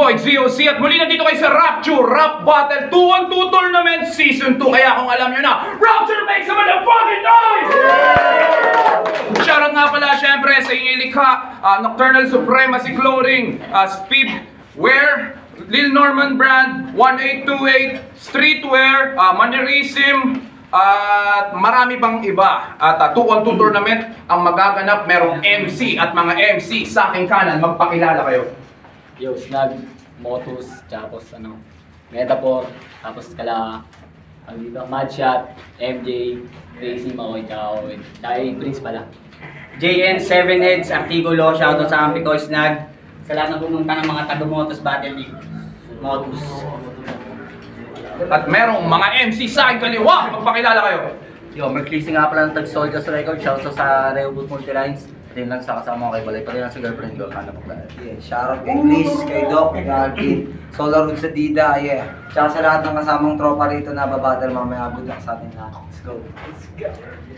boy GOC at muli na dito kayo sa Rapture Rap Battle 2-on-2 Tournament Season 2. Kaya kung alam nyo na, Rapture makes a motherfucking noise! Shoutout nga pala syempre sa inyong likha, Nocturnal Supremacy Clothing, Speedwear, Lil Norman Brand, 1828, Streetwear, Mannerism, at marami pang iba. At 2-on-2 tournament ang magaganap. Merong MC at mga MC sa aking kanan. Magpakilala kayo. Yo, Snag, Motus, tapos Metaphor, tapos Madshot, MJ, Crazy, Makoy, tsaka Owen. Tsaka yung Prince pala. JN, 7 Heads, Artigulo, shoutout sa Ampikoy, Snag. Sa lahat na pumunta ng mga taga-Motus Battle League. Motus. At merong mga MC sa aking kaliwa. Magpakilala kayo. Yo, Merclisi nga pala ng Tag-Soldiers Record, shoutout sa Rehoboth Multilines. Din lang sa kasama ko kay Balay, pati lang sa girlfriend ko, hanap ko tayo. Yeah, shoutout kay Chris, kay Doc, kay Alvin, Solar Road sa Dida, yeah. Tsaka sa lahat ng kasamang tropa rito na babattle mamaya, good luck sa atin lahat. Let's go.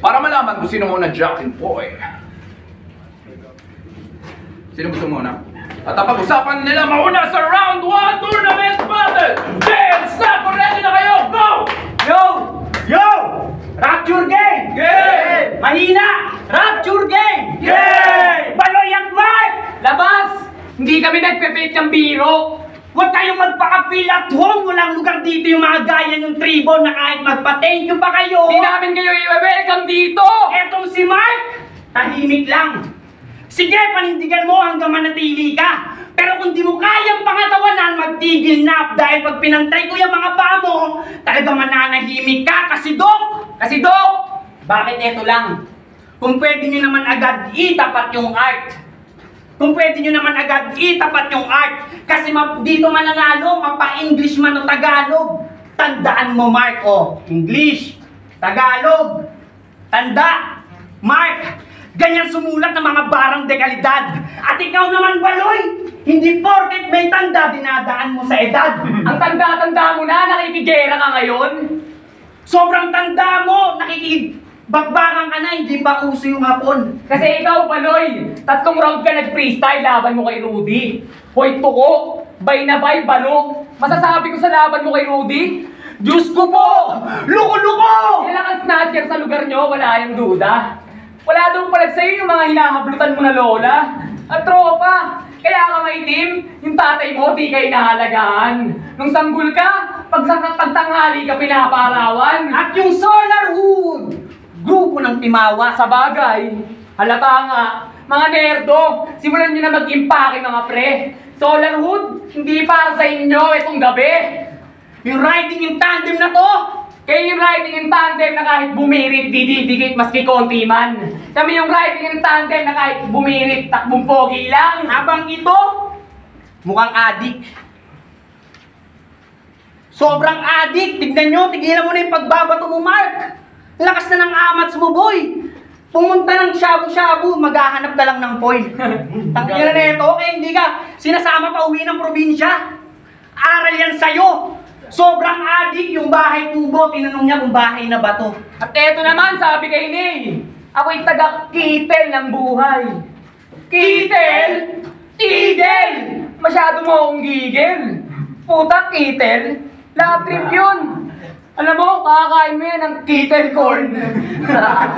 Para malaman kung sino muna Jack and Boy. Sino gusto muna? At ang pag-usapan nila mauna sa Round 1 Tournament Battle! Jay and Snap, ready na kayo? Go! Yo! Yo! Rapture game! Game! Mahina! Rapture game! Game! Baloy at Mark! Labas! Hindi kami nagpe-fake ng biro! Huwag kayong magpaka-feel at home! Walang lugar dito yung mga gaya ng tribo na kahit magpa-thank you pa kayo! Hindi namin kayo i-welcome dito! Etong si Mark, tahimik lang. Sige, panindigan mo hanggang manatili ka. Pero kung di mo kayang pangatawanan, magtigil na. Dahil pag pinantay ko yung mga paa mo, talagang mananahimik ka. Kasi Dok! Kasi Dok! Bakit eto lang? Kung pwede nyo naman agad itapat yung art. Kung pwede nyo naman agad itapat yung art. Kasi dito mananalo, mapa-English man o Tagalog. Tandaan mo, Mark, English, Tagalog, tanda, Mark. Ganyan sumulat ng mga barang dekalidad. At ikaw naman, Baloy, hindi porket may tanda, dinadaan mo sa edad. Ang tanda-tanda mo na, nakikigera ka ngayon? Sobrang tanda mo, nakikibakbakan ka na, hindi pa uso yung hapon. Kasi ikaw, Baloy, 3 round ka nag-freestyle, laban mo kay Rudy. Hoy, tuko, bay na bay, balo. Masasabi ko sa laban mo kay Rudy, Diyos ko po! Luko-luko! kailan kang snatcher sa lugar nyo, wala yung duda. Wala daw palag sa'yo yung mga hinahablutan mo na lola. At tropa, kaya ka maitim, yung tatay mo di ka inahalagaan. Nung sanggol ka, pagtanghali ka pinaparawan. At yung Solar Hood, grupo ng timawa. Sa bagay, halata nga, mga nerdo, simulan nyo na mag-impake mga pre. Solar Hood, hindi para sa inyo itong gabi. Yung riding in tandem na to, Kayo yung riding in tandem na kahit bumirit, dididikit maski konti man. Kami yung riding in tandem na kahit bumirit, takbong pogi lang. habang ito, mukhang adik. Sobrang adik. Tignan nyo, tigilan mo na yung pagbabato mo, Mark. Lakas na ng amats mo, boy. Pumunta ng shabu-shabu, maghahanap ka lang ng foil. Tangina na ito, okay, hindi ka sinasama pa uwi ng probinsya. Aral yan sa'yo. Sobrang adik yung bahay kubo, tinanong niya kung bahay na ba to. At eto naman, sabi kay Ney, ako'y taga-kitel ng buhay. Kitel? Tigel! Masyado mo akong gigil. Puta, kitel? Lab trip yun. Alam mo, kakakain mo yan ng kitel corn.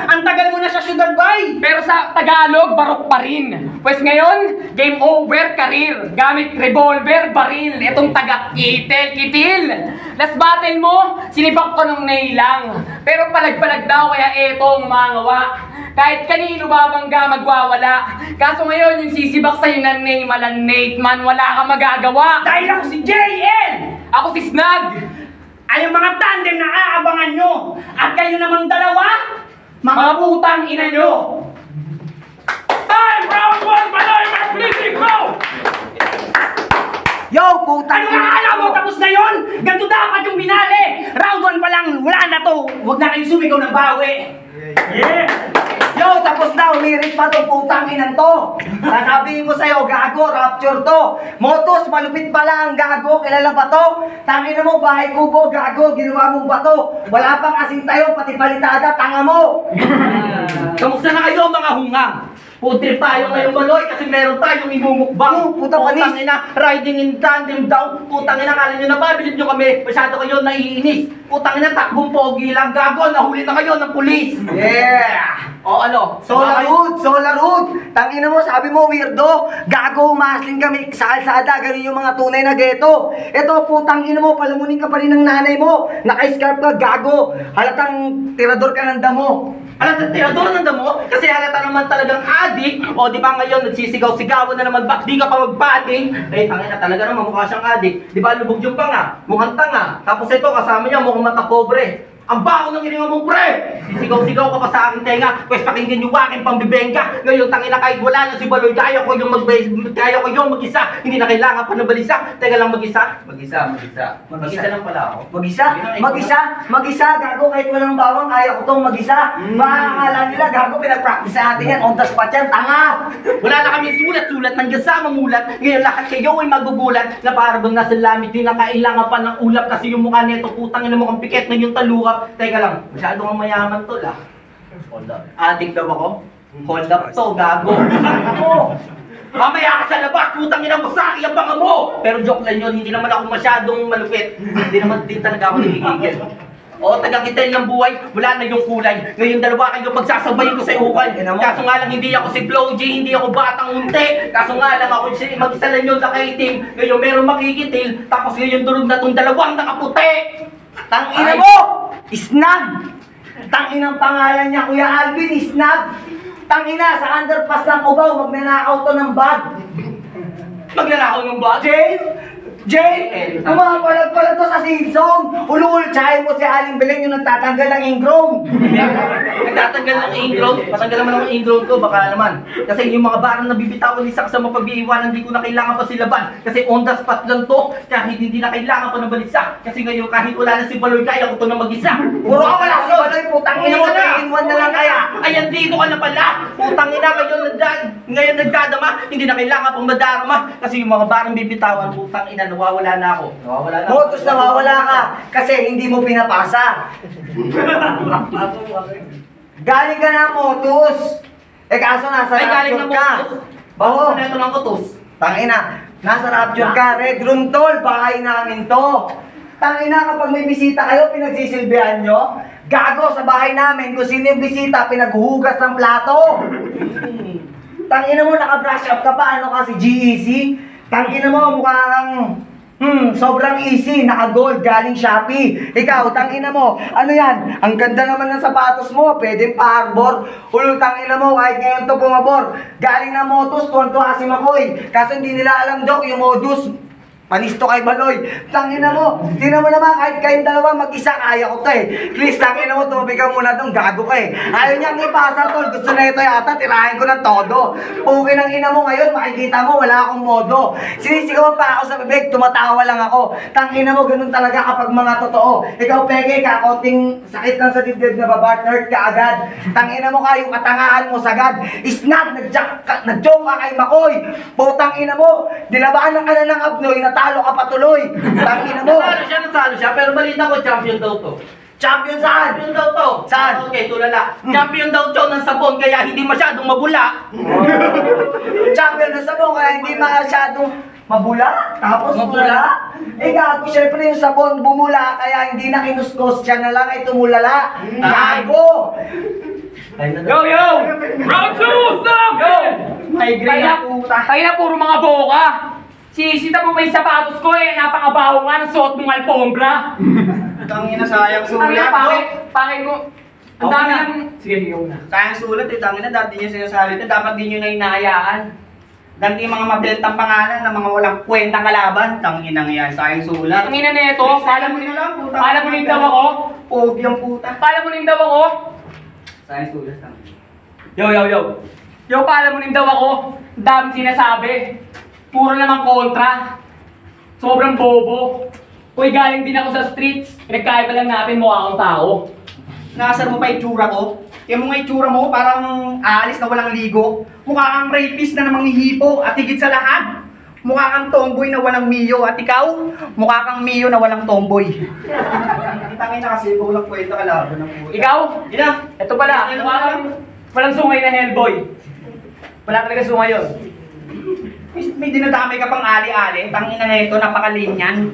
Ang tagal mo na sa syudad, bay! Pero sa Tagalog, barok pa rin. Pues ngayon, game over, career. Gamit revolver, baril. Itong taga-kitel, kitil. Last battle mo, sinipak ko nung nailang. Pero palag-palag daw, kaya etong mangawa. Kahit kanino babangga magwawala. Kaso ngayon, yung sisibak sa'yo na name, malanate man, wala kang magagawa. Dahil ako si JN! Ako si Snag. Ay yung mga tandem na aabangan nyo. At kayo namang dalawa, mga putang ina nyo. Time! Round 1! Baloy! Merclisi! Go! Yo, putang Ano nga alam mo? Tapos na yun? Ganito dapat yung binali. Round 1 pa lang, wala na to. Huwag na kayong sumigaw ng bawi. Yeah. Yo, tapos na, umirit pa to, putang inan to. Sasabihin ko sa'yo, gago, Rapture to. Motos, malupit pa lang, gago, kilala ba to? Tangina mo, bahay kubo, gago, ginawa mong bato. Wala pang asing tayo, pati balitada, tanga mo. Kamusta na kayo mga hungang? Food trip tayo ngayong Baloy kasi meron tayong imumukbang. Oh, puta panis. Putang ina, riding in tandem daw. Putang ina, kala nyo na ba? Bilib nyo kami. Masyado kayo naiinis. Putang ina, takbong pogi lang. Gago, nahuli na kayo ng pulis. Yeah! O ano? Solar Hood! Tangina mo, sabi mo, weirdo! Gago, umaslin kami sa kalsada, ganun yung mga tunay na geto. Eto, putang ina mo, palamunin ka pa rin ng nanay mo. Naka-scarf ka, gago. Halatang tirador ka ng damo. Alam, tirador ng damo, kasi halata naman talagang adik. O di ba ngayon, nagsisigaw-sigawan na naman, bak di ka pa magpating. Eh, tangin na talaga naman, mukha siyang adik. Di ba, lubog yung panga, mukhang tanga. Tapos ito, kasama niya, mukhang mata pobre. Ang baho ng hininga mong pre! Sisigaw-sigaw ka pa sa aking tenga, pwes pakinggan yung aking pambibengka. Ngayon, tangina kahit wala na si Baloy, kaya ko yung mag-isa. Hindi na kailangan pa ng balisa. Teka lang, mag-isa lang pala ako. Mag-isa, gago, kahit walang bawang, kaya ko tong mag-isa. Makakala nila, gago, pinag-practice sa atin yan, on the spot yan, tanga! Wala na kami sulat-sulat, nandiyan sa mamulat. Ngayon lahat kayo ay magugulat na para bang nasa lamit din na kailangan pa ng ulap kasi yung mukha nito putang ina mukhang pikit na yung taluka. Teka lang, masyado kang mayaman to lah. Hold up. Adik daw ako? Hold up to, gago. Ako! Mamaya ka sa labas, putang ina mo sa akin ang banga mo! Pero joke lang yun, hindi naman ako masyadong malupit. Hindi naman din talaga ako nagigigil. O, taga-kitel ng buhay, wala na yung kulay. Ngayon dalawa kayo pagsasabayin ko sa ukay. Kaso nga lang hindi ako si Flo J, hindi ako batang unti. Kaso nga lang ako mag-isa lang yun nakaitim. Ngayon meron makikitil, tapos ngayon durog na tong dalawang nakaputi. Tangina mo! Snag! Tanginang pangalan niya, Kuya Alvin, Snag! Tangina, sa underpass ng Cubao, magnanakaw to ng bag. Magnanakaw ng bag? Jay! Umapalag pala to sa Simpson! Ulul-tsahin mo si Aling Beleng yung nagtatanggal ng ingrown! Nagtatanggal ng ingrown? Patanggal naman ang ingrown ko, baka naman. Kasi yung mga barang na bibitawan ni Sak sa mapag-iiwanan, hindi ko na kailangan pa silaban. Kasi on the spot lang to, kahit hindi na kailangan pa ng balisa. Kasi ngayon kahit wala na si Baloy, kaya ko to na mag-isa. Puro ka wala si Baloy, putang ina mo, 3-in-1 na lang kaya! Ayan, dito ka na pala! Putang ina, ngayon nagdadama, hindi na kailangan pang madarama. Kasi yung mga barang bibitawan, putang ina, nawawala na ako. Motos, nawawala ka kasi hindi mo pinapasa. Galing ka na, Motos. Eh kaso nasa galing rapture na ka. Motos. Bakit sa neto ng kutos? Tangina, nasa rapture ka. Red Room Tol, bahay namin to. Tangina, kapag may bisita kayo, pinagsisilbihan nyo. Gago sa bahay namin, kung sino yung bisita, pinaghuhugas ng plato. Tangina mo, naka-brush up ka pa, ano ka si GEC? Tangina mo, mukha kang sobrang easy, naka-gold, galing Shopee. Ikaw, tangina mo, ano yan? Ang ganda naman ng sapatos mo, pwedeng pa-arbor. Ulul, tangina mo, kahit ngayon to pumabor. Galing na Motos, tuwan-tuwa si Makoy. Kaso hindi nila alam, Dok, yung modus. Panisto kay Baloy. Tangina mo. Tingnan mo naman kahit kayong dalawa mag-isa kaya ko to eh. Please, tangina mo, tumabi ka muna dong, gago ka eh. Ayaw niyang ipasa tol. Gusto na ito yata, tirahin ko ng todo. Pukin ang ina mo ngayon, makikita mo, wala akong modo. Sinisigawan pa ako sa bibig, tumatawa lang ako. Tangina mo, ganun talaga kapag mga totoo. Ikaw, Pege, kakonting sakit lang sa dibdib na babartner ka agad. Tangina mo ka, yung katangahan mo sagad. Isnag, nag-joke ka kay Makoy. Putang ina mo, dilabaan ka na ng abnoy, talo ka patuloy. Tangina mo. Natalo siya, pero balita ko champion daw to. Champion saan? Champion daw to. Saan? Okay, tulala. Champion daw to ng sabon, kaya hindi masyadong mabula. Champion ng sabon, kaya hindi masyadong mabula. Tapos mabula. Eh gago, syempre yung sabon bumula, kaya hindi na kinuskos, siya na lang ay tumulala. Gago! Yo! Round 2, stop! Yo! Ay, green na puta. Tayo na puro mga boka. Sisita mo ba yung sapatos ko eh? Napakabaho nga ng suot mong alpombra. Tangina, sayang Ang ina, pangit mo. Ang dami na. ng... Sige, higaw na. Sayang sulat eh, tangina, dati niyo sinasabi ito, dapat di nyo na hinahayaan. Dati yung mga mabentang pangalan ng mga walang kwentang kalaban, tangina nga yan, sayang sulat. Ang ina nito, pala mo rin daw ako. Pogi ang puta. Pala mo rin daw ako. Sayang sulat, tangina. Yo, pala mo rin daw ako. Ang dami sinasabi. Puro naman kontra. Sobrang bobo. Uy, galing din ako sa streets. Pinagkaiba lang natin mukha akong tao. Nakasar mo pa itsura ko? Yung mga itsura mo, parang aalis na walang ligo. Mukha kang rapist na namang hihipo. At higit sa lahat, mukha kang tomboy na walang miyo. At ikaw, mukha kang miyo na walang tomboy. Tangin na kasi, walang kwenta kalaban ng puta. Ikaw? Ina! Ito pala, Walang sungay na Hellboy. Wala talaga sungay yun. May dinadamay ka pang ali-ali. Tangina na ito, napakalim yan.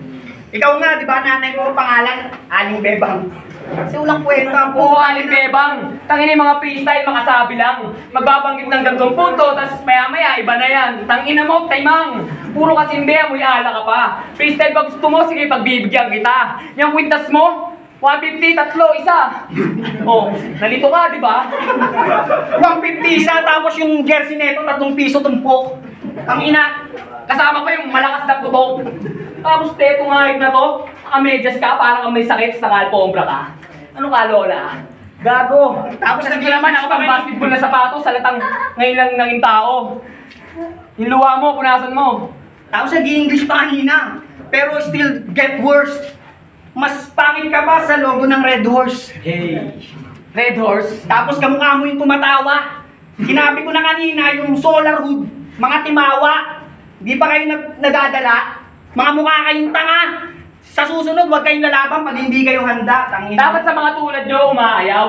Ikaw nga, di ba nanay mo pangalan? Aling Bebang. Kasi walang kwenta po. Oo, Alibebang. Tangina yung mga freestyle, makasabi lang. Magbabanggit ng gantong punto, tapos maya-maya, iba na yan. Tangina mo, taymang. Puro kasimbe, amoy ala ka pa. Freestyle pag gusto mo, sige, pagbibigyan kita. Yung kwintas mo, 150, tatlo, isa. Oh, nalito ka, di ba? 150 isa, tapos yung jersey neto, 3 piso tumpok. Ang ina, kasama pa yung malakas na putok. Tapos teto nga na to, nakamedyas ka, parang may sakit sa kalpombra ka. Ano ka, Lola? Gago. Tapos naging naman ako pang basketball na sapatos, salatang ngayon lang naging tao. Yung luha mo, punasan mo. Tapos nag-i-English pa kanina. Pero still get worse. Mas pangit ka pa sa logo ng Red Horse. Hey. Red Horse? Tapos kamukha mo yung tumatawa. Sinabi ko na kanina yung solar hood, mga timawa. Di pa kayo nadadala. Mga mukha kayong tanga. Sa susunod, huwag kayong lalaban pag hindi kayo handa. Tangina. Dapat sa mga tulad nyo, umaayaw.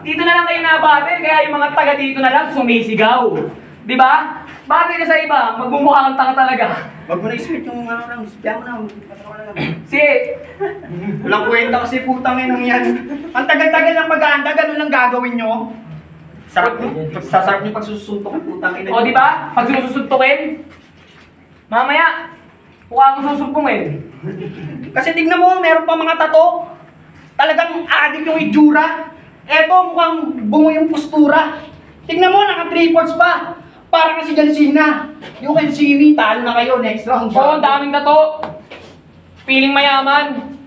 Dito na lang kayo nabater, kaya yung mga taga dito na lang sumisigaw. Di ba? Bakit ka sa iba? Magmumukha kang tanga talaga. Wag mo na i-spit yung ano lang. Spit mo na. Sige. Walang kwenta kasi putang inang yan. Ang tagal-tagal ng pag-aanda, ganun lang gagawin nyo. Sarap nyo pagsusuntok ang putang ina. O di ba? Pag sinusuntukin, mamaya, mukha kang susumpungin. Kasi tignan mo, meron pa mga tato. Talagang adik yung itsura. Eto, mukhang bungo yung postura. Tignan mo, naka 3/4 pa. Para kasi John Cena. You can see me, talo na kayo next round. Oo, ang daming tato. Feeling mayaman.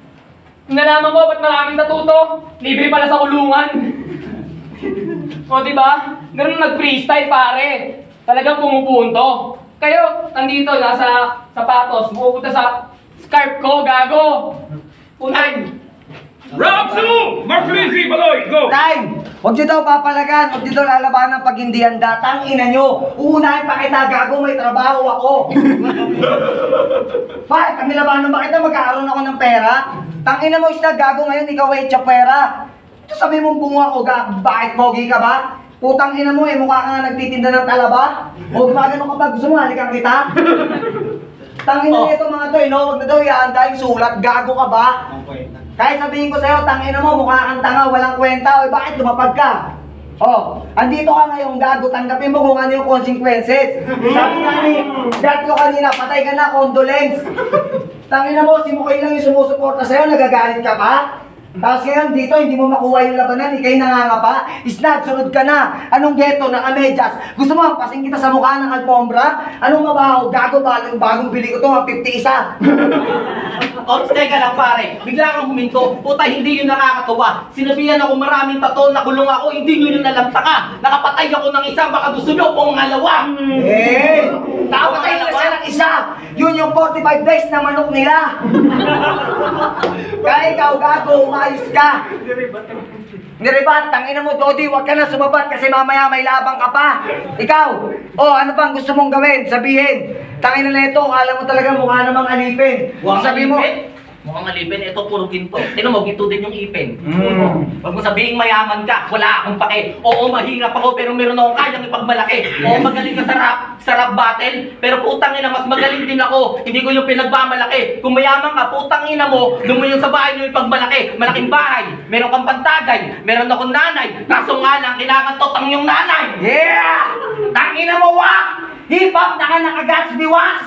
Nalaman mo, ba't maraming tato to? Libre pala sa kulungan. O diba? Ganun nag-freestyle pare. Talagang pumupunto. Kayo, nandito, nasa sapatos, pupunta sa scarf ko, gago. Unahin. Round 2! Mark Lizzy, Baloy, go! Time! Huwag nyo daw papalagan, huwag nyo daw lalabanan pag hindi handa. Tangina nyo, uunahin pa kita, gago, may trabaho ako. Bakit? Pag nilabanan ba kita, magkakaroon ako ng pera? Tangina mo, isla, gago ngayon, ikaw ay pera. Ito sabi mong bungo ako, bakit pogi ka ba? Putang ina mo mukha ka nga nagtitinda ng talaba. O gumagano ka ba, gusto mo, halikan kita? Tangina nito mga to, huwag na daw ihanda yung sulat, gago ka ba? Kahit sabihin ko sa'yo, tangina mo, mukha kang tanga, walang kwenta, o bakit lumapag ka? Oh, andito ka ngayon, gago, tanggapin mo kung ano yung consequences. Sabi nga ni Datlo kanina, patay ka na, condolence. Tangina mo, si Mukay lang yung sumusuporta sa'yo, nagagalit ka pa? Tapos ngayon dito, hindi mo makuha yung labanan, ikay nangangapa, isnag, sunod ka na. Anong geto, naka-medyas? Gusto mo, pasing kita sa mukha ng alpombra? Anong mabaho? Gago, bagong bili ko to, 50 isa. Ops, teka lang pare, bigla kang huminto. Puta, hindi yun nakakatawa. Sinabihan ako maraming tato, nakulong ako, hindi nyo yun nalamtaka. Nakapatay ako ng isa, baka gusto nyo pong ngalawa. Nakapatay na siya ng isa. Yun yung 45 days na manok nila. Kaya ikaw, gago, umayos ka. Niribat, tangina mo, Dodi, huwag ka na sumabat kasi mamaya may labang ka pa. Ikaw, ano pang gusto mong gawin? Sabihin. Tangina na ito, alam mo talaga mukha namang alipin. Sabi mo, Mukhang alipin, ito puro ginto. Tinan mo, ginto din yung ipin. Huwag mo sabihin mayaman ka, wala akong pake. Oo, mahirap ako, pero meron akong kayang ipagmalaki. Oo, magaling ka sa rap battle, pero putang ina, mas magaling din ako. Hindi ko yung pinagmamalaki. Kung mayaman ka, putang ina mo, doon mo yung sa bahay nyo ipagmalaki. Malaking bahay, meron kang pantagay, meron akong nanay. Kaso nga lang, kinakantot ang yung nanay. yeah! Tangina mo, wak! Hip-hop na ka naka-Gatsby wax!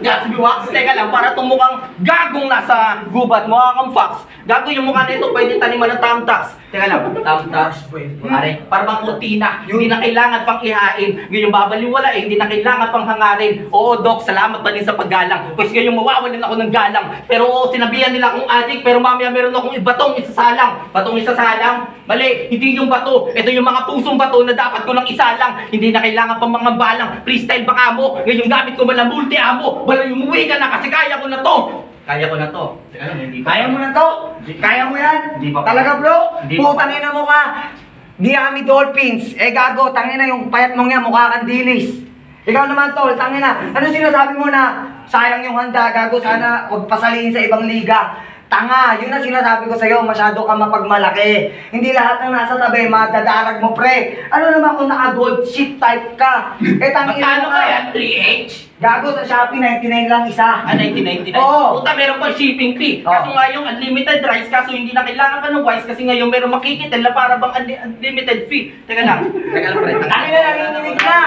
Gatsby wax, teka lang, para tumukhang gagong nasa gubat, mukha kang fox. Gago yung mukha nito, pwede taniman ng tamtax. Teka lang, tamtax, pare, para bang kutina, hindi na kailangan pang ihain. Ngayon babaliwala hindi na kailangan pang hangarin. Oo, Doc, salamat pa din sa paggalang. Pues ngayon mawawalan ako ng galang. Pero oo, sinabihan nila akong adik, pero mamaya meron akong batong isasalang. Batong isasalang? Mali, hindi yung bato. Ito yung mga pusong bato na dapat ko lang isalang. Hindi na kailangan pang mga balang. Freestyle baka mo, ngayon gamit ko man multi-amo. Wala yung umuwi ka na kasi kaya ko na to. Kaya ko na to. Teka lang, hindi Kaya mo na to? Kaya mo yan? Hindi pa. Talaga bro? Hindi pa. Putangina mo ka. Miami Dolphins. Gago, tangina yung payat mong yan, mukha kang dilis. Ikaw naman tol, tangina. Ano sinasabi mo na sayang yung handa, gago, sana huwag pasalihin sa ibang liga. Tanga, yun ang sinasabi ko sa'yo, masyado ka mapagmalaki. Hindi lahat ng nasa tabi, madadarag mo, pre. Ano naman kung naka-gold sheet type ka? Magkano ba yan? 3H? Gago sa Shopee, 99 lang isa. 1999. Oo. Puta, meron pang shipping fee. Kaso nga yung unlimited rice, kaso hindi na kailangan ka ng wise kasi ngayon meron makikitil na para bang unlimited fee. Teka lang, pre. Tangina, nanginginig na!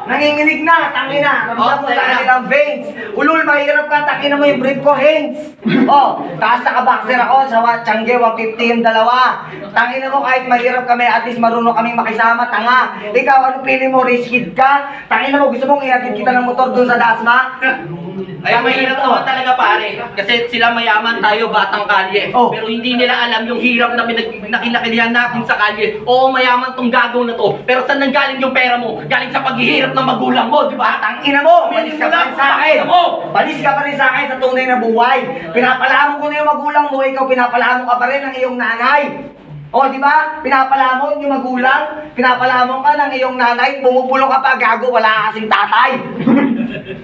Nanginginig na, tangina. Ramdam mo sa kanilang veins. Ulul, mahirap ka, tangina mo yung brief ko, hands. Oh, taas naka-boxer ako sa Changge, 150 yung dalawa. Tangina mo, kahit mahirap kami, at least marunong kaming makisama, tanga. Ikaw, ano pili mo, rich kid ka? Tangina mo, gusto mong ihatid kita ng motor dun sa Dasma? Ay, mahirap naman talaga pare. Kasi sila mayaman, tayo batang kalye. Oh. Pero hindi nila alam yung hirap na kinakilihan natin sa kalye. Oo, mayaman tong gagawin na to. Pero saan nanggaling yung pera mo? Galing sa paghihirap ng magulang mo, di ba? Tangina mo, balis ka pa rin sa akin. Balis ka pa rin sa akin sa tunay na buhay. Pinapalahamon ko na yung magulang mo, ikaw pinapalahamon ka pa rin ng iyong nanay. O, di ba? Pinapalamon yung magulang, pinapalamon ka ng iyong nanay, bumubulong ka pa, gago, wala kasing tatay.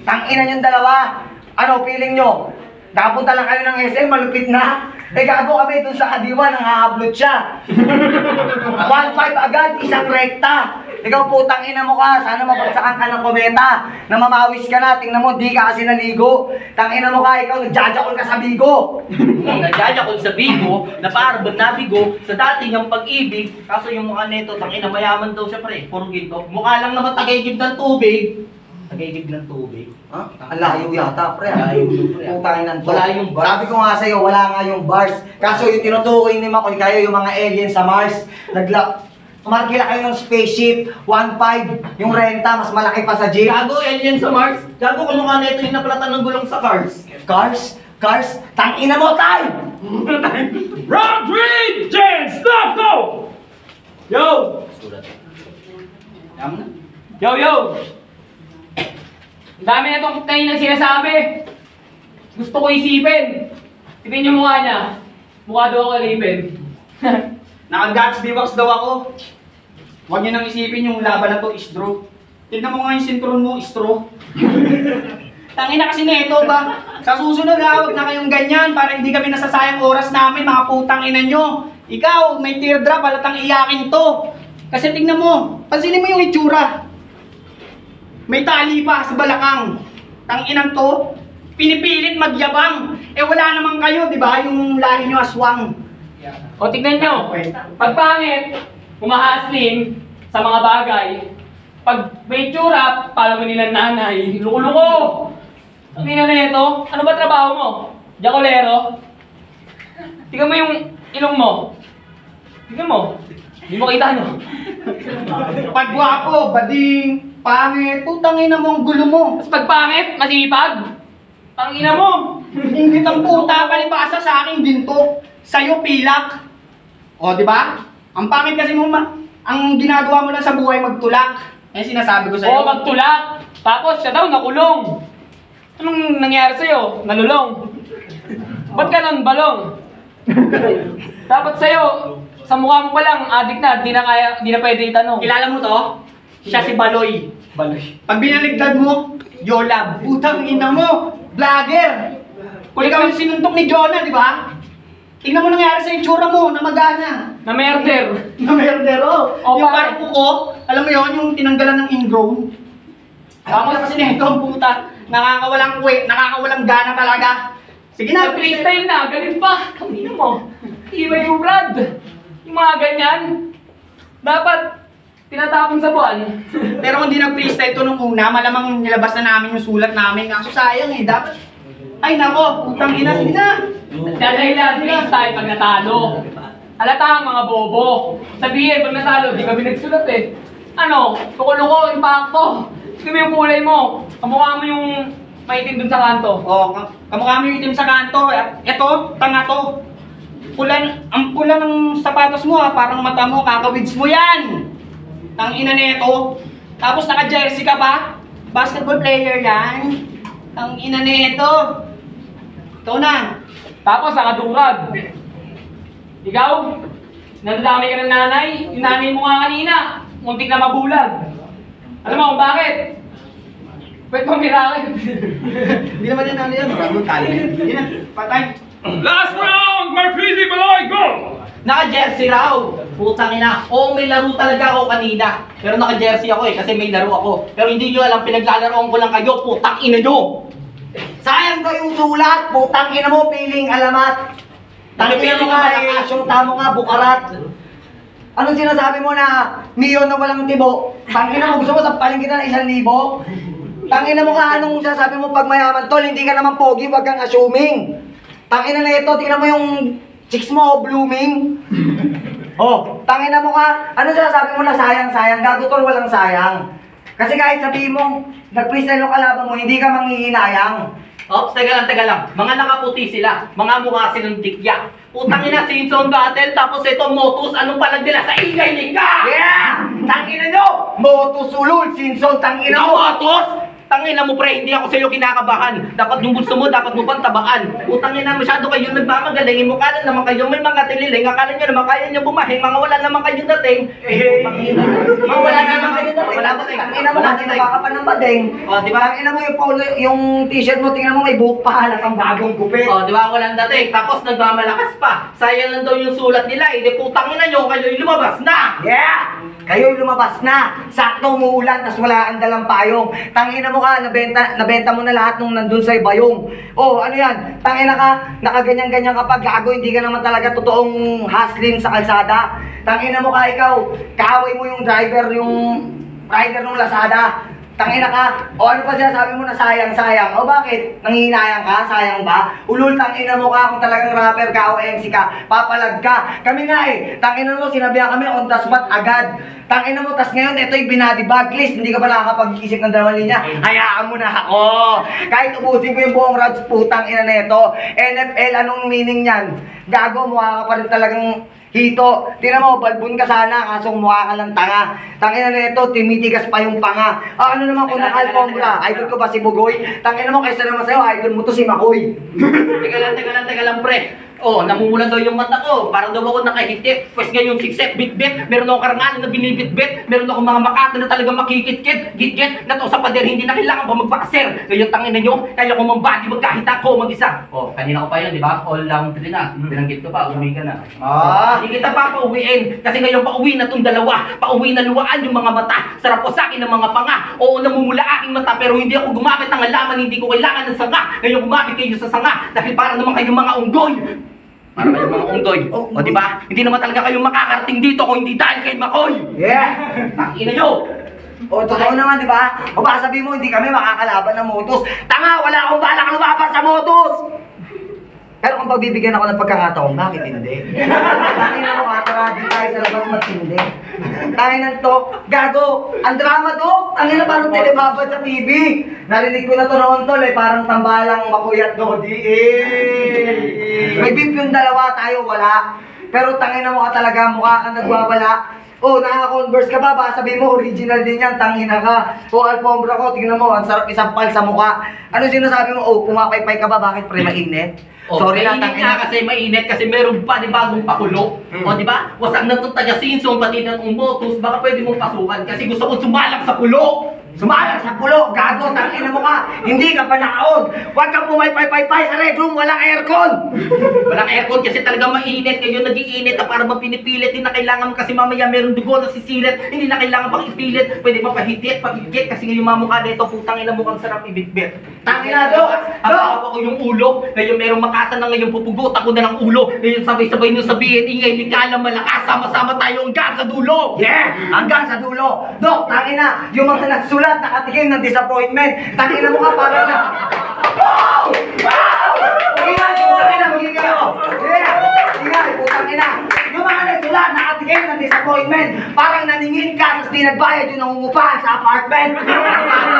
Tangina yung dalawa. Ano, feeling nyo? Nakapunta lang kayo ng SM, malupit na. Eh, gago kami dun sa Kadiwa, nanghahablot siya. 1.5 agad, isang rekta. Ikaw putang ina mo ka, sana mabagsakan ka ng kometa. Namamawis ka na, tingnan mo, di ka kasi naligo. Tangina mo ka, ikaw nagjajakol ka sa bigo. Nagjajakol sa bigo, na para ba't nabigo sa dati niyang pag-ibig. Kaso yung mukha nito, tangina mayaman daw siya pre, puro ginto. Mukha lang naman tagaygib ng tubig. Tagaygib ng tubig. Ha? Ang layo yata, pre. Putangin ng Wala yung bars. Sabi ko nga sa'yo, wala nga yung bars. Kaso yung tinutukoy ni Makoy kayo, yung mga alien sa Mars, tumarkila kayo ng spaceship, 1.5, yung renta, mas malaki pa sa jeep. Gago, alien sa Mars. Gago, kumukha na ito yung napalatan ng gulong sa cars. Cars? Tangina mo, tay! Round 3, chance, stop, go! Yo! Yo! Ang dami na itong kaninang sinasabi. Gusto ko isipin. Tingnan yung mukha niya. Mukha daw ako alipin. Naka-guts biwax daw ako. Huwag niyo nang isipin yung laban na to is draw. Tignan mo nga yung sintron mo, is draw. Tangina kasi nito ba? Sa susunod huwag na kayong ganyan para hindi kami nasasayang oras namin, mga putang ina nyo. Ikaw, may teardrop, halatang iyakin to. Kasi tignan mo, pansinin mo yung itsura. May tali pa sa balakang. Tanginan to, pinipilit magyabang. Eh wala naman kayo, di ba? Yung lahi nyo aswang. O tignan nyo, pag pangit, humahasling sa mga bagay. Pag may tsura, pala mo nilang nanay, luko-luko. Ang ina na ito, ano ba trabaho mo? Jacolero? Tignan mo yung ilong mo. Tignan mo. Hindi mo kita, no? Pag gwapo, bading, pangit, putangin na mo ang gulo mo. Tapos pag pangit, masipag. Tangina mo. Ingit ang puta, palibasa sa akin ginto. Sa'yo pilak. O, di ba? Ang pangit kasi mo, ang ginagawa mo lang sa buhay, magtulak. Yan sinasabi ko sa'yo. Oo, magtulak. Tapos siya daw nakulong. Anong nangyari sa'yo? Nalulong. Ba't ka nang balong? Dapat sa'yo, sa mukha mo pa lang, adik na, di na pwede itanong. Kilala mo to? Siya si Baloy. Pag binaligtad mo, Yola, putang ina mo, vlogger. Kung ikaw yung sinuntok ni Jonah, di ba? Tingnan mo nangyari sa itsura mo, namagana. Na murder. Na merdero. O, Yung pare. parko ko, alam mo yun, yung tinanggalan ng ingrown. Tapos kasi nito ang puta, nakakawalang gana talaga. Sige na, Freestyle na, galing pa. Kamina mo. Iway mo, Brad. Yung mga ganyan, dapat tinatapon sa buwan. Pero kung di nag-freestyle to nung una, malamang nilabas na namin yung sulat namin. Kaso sayang eh, dapat... Ay nako, putang ina, sige na! Dadahilan freestyle pag natalo. Halata ang mga bobo. Sabihin, pag natalo, di kami nagsulat eh. Ano, tuko-luko, impacto. Tignan mo yung kulay mo. Kamukha mo yung maitim dun sa kanto. O, kamukha mo yung itim sa kanto. Ito, tanga to. Ang pula ng sapatos mo ha, parang mata mo, kakawids mo yan! Tang ina nito. Tapos naka-jersey ka pa. Basketball player yan. Tang ina nito. Ikaw na. Tapos nakadurag. Ikaw, nadadami ka ng nanay. Yung nanay mo nga kanina, muntik na mabulag. Alam mo kung bakit? Pwede pamirakin. Hindi naman yan ano yan. Bagong tali. Hindi na. Patay. Last round, Marquise Baloy, go! Naka-jersey raw. Putang ina. Oo, may laro talaga ako kanina. Pero naka-jersey ako eh, kasi may laro ako. Pero hindi nyo alam, pinaglalaroan ko lang kayo. Putang ina nyo. Sayang ba yung sulat? Putang ina mo, piling alamat. Tangina mo nga eh, syuta mo nga, bukarat. Anong sinasabi mo na Mio na walang tibo? Tangina mo, gusto mo sampalin kita ng 1,000? Tangina mo nga, anong sinasabi mo pag mayaman tol? Hindi ka naman pogi, wag kang assuming. Tangina na ito, tingnan mo yung chicks mo, blooming. Oh, tangina mo ka. Ano sinasabi mo na sayang-sayang? Gago tol, walang sayang. Kasi kahit sabihin mong nag-freestyle yung kalaban mo, hindi ka manghihinayang. Ops, teka lang. Mga nakaputi sila. Mga mukha silang dikya. Putang ina, Simpson battle. Tapos ito, Motus. Anong palag nila sa ingay ni ka? Yeah! Tangina nyo! Motus ulul, Sinson, tangina Ikaw, mo! Motus! Tangina mo pre, hindi ako sa'yo kinakabahan. Dapat yung gusto mo, dapat mo pang tabaan. Utangina, masyado kayo nagmamagaling. Mukha na naman kayo, may mga tililing. Akala nyo naman kaya nyo bumahing. Mga wala naman kayong dating. Mga wala naman kayo na Wala dating. Tangina mo, tangina ka pa ng badeng. O, di ba? Tangina mo yung polo, yung t-shirt mo, tingnan mo may buhok pa, halatang bagong gupit. O, di ba? Walang dating. Tapos nagmamalakas pa. Sayang lang daw yung sulat nila. Hindi putangina nyo, kayo yung lumabas na. Yeah! Kayo'y lumabas na. Sakto umuulan, tas wala kang dalang payong. Tangina mo ka, nabenta mo na lahat nung nandun sa bayong. Oh, ano yan? Tangina ka, nakaganyan-ganyan ka pa, gago, hindi ka naman talaga totoong hustling sa kalsada. Tangina mo ka, ikaw, kaaway mo yung driver, yung rider ng Lazada. Tangina ka, o ano pa sinasabi mo na sayang-sayang? O bakit? Nanghihinayang ka? Sayang ba? Ulul, tangina mo ka kung talagang rapper ka o MC ka, papalag ka. Kami nga eh, tangina mo, sinabihan kami on the spot agad. Tangina mo, tas ngayon, ito'y binadibag list, hindi ka pa nakakapag-isip ng dalawang linya. Hayaan mo na ako. Kahit ubusin ko yung buong rods, putang ina na ito. NFL, anong meaning yan? Gago, mukha ka pa rin talagang hito. Tingnan mo, balbon ka sana, kaso mukha ka lang tanga. Tangina na ito, timitigas pa yung panga. Ano naman kung naka-alfombra? Idol ko ba si Bugoy? Tangina mo, kaysa naman sa'yo, idol mo to si Makoy. Teka lang, pre. Oh, namumula daw yung mata ko. Parang daw ako nakahiti. Pwes nga yung siksek, bit-bit. Meron akong karangalan na binibit-bit. Meron akong mga makata na talagang makikit-kit. Git-git. Na to sa pader, hindi na kailangan pa magpakaser. Ngayon tangin na nyo, kaya ko mambati magkahit ako mag-isa. Oh, kanina ko pa yun, di ba? All down 3 na. Binanggit ko pa, umuwi ka na. Hindi kita pa pauwiin. Kasi ngayon pauwi na tong dalawa. Pauwi na luwaan yung mga mata. Sarap po sa akin ng mga panga. Oo, namumula aking mata, pero hindi ako gumamit ng alaman. Hindi ko kailangan ng sanga. Ngayon gumamit kayo sa sanga. Dahil para naman kayong mga unggoy. Para kayong mga unggoy. O diba? Hindi naman talaga kayo makakarating dito kung hindi dahil kay Makoy. Yeah! Takina nyo! O, totoo naman, di ba? O baka sabihin mo, hindi kami makakalaban ng Motus. Tanga, wala akong balak lumaban sa Motus! Pero kung pagbibigyan ako ng pagkakataon, bakit hindi? Tangin ako katara, di tayo sa labas matindi. Tangin ng to, gago, ang drama to, tangin na parang telebabad sa TV. Narinig ko na to noon tol eh, parang tambalang Makuyat Dodi. May beef yung dalawa, tayo wala. Pero tangin na mo ka talaga, mukha kang nagwawala. Oh, nakaka-converse ka ba? Baka sabihin mo, original din yan, tangina ka. O, alfombra ko, tingnan mo, ang sarap isampal sa mukha. Ano sinasabi mo? Oh, pumapaypay ka ba? Bakit pre mainit? Oh, Sorry na, mainit tangina. nga kasi mainit kasi meron pa di bagong pakulo. O di ba? Wasag na itong taga-Simpson pati na itong Motus, baka pwede mong pasukan kasi gusto ko sumalak sa pulo. Sumalang sa pulo, gago, tangina mo ka. Hindi ka pa nakaod. Huwag kang pumaypay-pay-pay sa red room, walang aircon. Walang aircon kasi talaga mainit. Ngayon nag-iinit na para pinipilit. Hindi na kailangan mo kasi mamaya meron dugo na sisirit. Hindi na kailangan pang ipilit. Pwede pa pahitit, pagigit. Kasi ngayon mamukha na ito, putang ina mukhang sarap ibitbit. Tangina, Dok! Hawak ko yung ulo. Ngayon merong makata na ngayon pupugot ako na ng ulo. Ngayon sabay-sabay nyo sabihin, ingay, ligala, malakas. Sama-sama tayo hanggang sa dulo. Yeah! Hanggang sa dulo. Dok, tangina, yung mga nagsulat, nakatikim ng disappointment. Tangina mo ka para na. Wow! Wow! Ingay, putang ina, magiging kayo. Yeah! Ingay, putang ina. Yung mga nagsulat, nakatikim ng disappointment. Parang naningin ka, tapos di nagbayad yung nangungupahan sa apartment.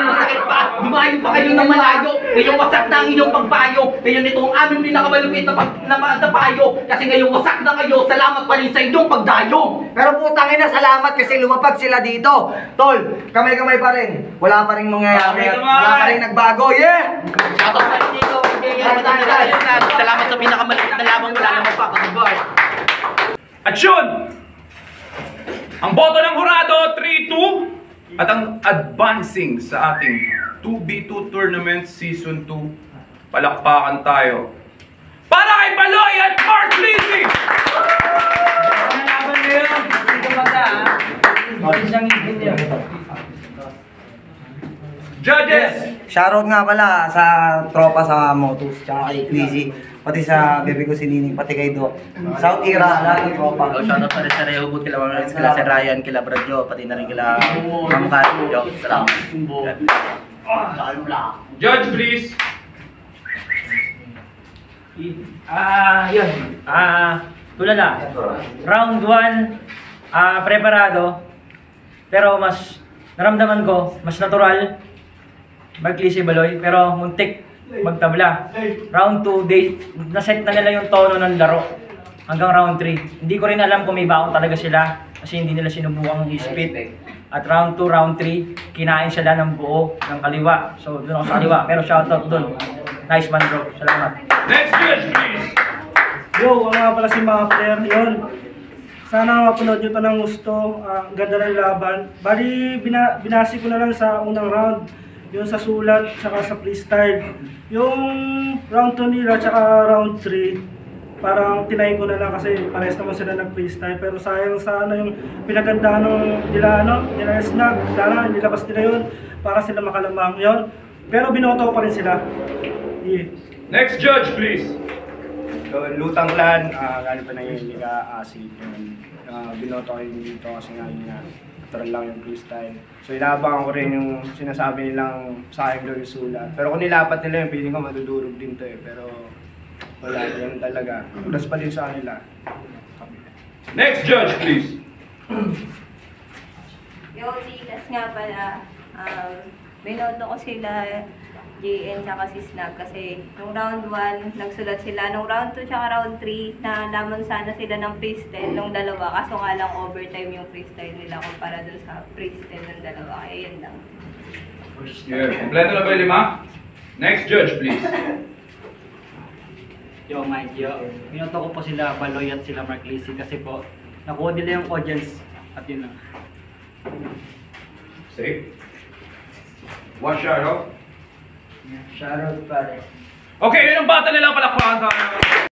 Masakit pa. Dumayo pa kayo ng malayo. Ngayon wasak na ang inyong pagpayo. Ngayon ito ang aming pinakamalupit na payo. Kasi ngayon wasak na kayo. Salamat pa rin sa inyong pagdayo. Pero putang ina, salamat kasi lumapag sila dito. Tol, kamay-kamay pa rin. Wala pa rin mangyayari. Wala pa rin nagbago. Yeah! Shoutout pa rin dito. Salamat sa pinakamalupit na labang wala naman pa. Goodbye. At yun! Ang boto ng hurado, 3-2. At ang advancing sa ating 2v2 Tournament Season 2. Palakpakan tayo. Para kay Baloy at Mark Lizzy! Nalaban mo yun. Hindi ka magda, ha? Bakit siyang ngipin niya? Judges! Shoutout nga pala sa tropa sa Motus, tsaka kay Quizzy, pati sa bebe ko si Nini, pati kay Doc. South Ira, lagi tropa. Shoutout pa rin sa Rehoboth, kila Marlins, kila si Ryan, kila Bradjo, pati na rin kila Mamkat. Yo, salamat. Judge, please. Yun. Tulala. Round 1, preparado. Pero mas naramdaman ko, mas natural. Mark Lizzy Baloy, pero muntik magtabla. Round 2, naset na nila yung tono ng laro hanggang round 3. Hindi ko rin alam kung may baon talaga sila kasi hindi nila sinubukang i-spit. At round 2, round 3, kinain sila ng buo ng kaliwa. So doon ako sa kaliwa, pero shoutout doon. Nice man bro, salamat. Next judge, please. Yo, ako nga pala si Mapter. Yun. Sana mapanood nyo ito ng gusto. Ganda ng laban. Bali, binasi ko na lang sa unang round. Yung sa sulat, saka sa freestyle. Yung round 2 nila, saka round 3, parang tinayin ko na lang kasi pares naman sila nag-freestyle. Pero sayang sa yung pinagandaan nila, nila Snag, sana nilabas nila yun para sila makalamang yun. Pero binoto ko pa rin sila. Yeah. Next judge, please. Lutang Clan, galing pa na yung Liga Asi. Binoto ko yun dito kasi nga yun na natural lang yung freestyle. So inaabangan ko rin yung sinasabi nilang sa akin daw yung sulat. Pero kung nilapat nila yung feeling ko madudurog din to eh. Pero wala, yun talaga. Ulas pa din sa kanila. Next judge, please. Yung Lilas nga pala, binoto ko sila JN tsaka si Snag kasi nung round 1 nagsulat sila, nung round 2 tsaka round 3 na laman sana sila ng freestyle nung dalawa kaso nga lang overtime yung freestyle nila kumpara dun sa freestyle ng dalawa, kaya yun lang. Yeah, kompleto na ba yung 5? Next judge, please. Yo, Mike, yo. Binoto ko po sila Baloy at sila Mark Lizzy kasi po nakuha nila yung audience at yun lang. Safe. One shoutout. Shoutout pare. Okay, yun ang bata nila palakpakan tayo.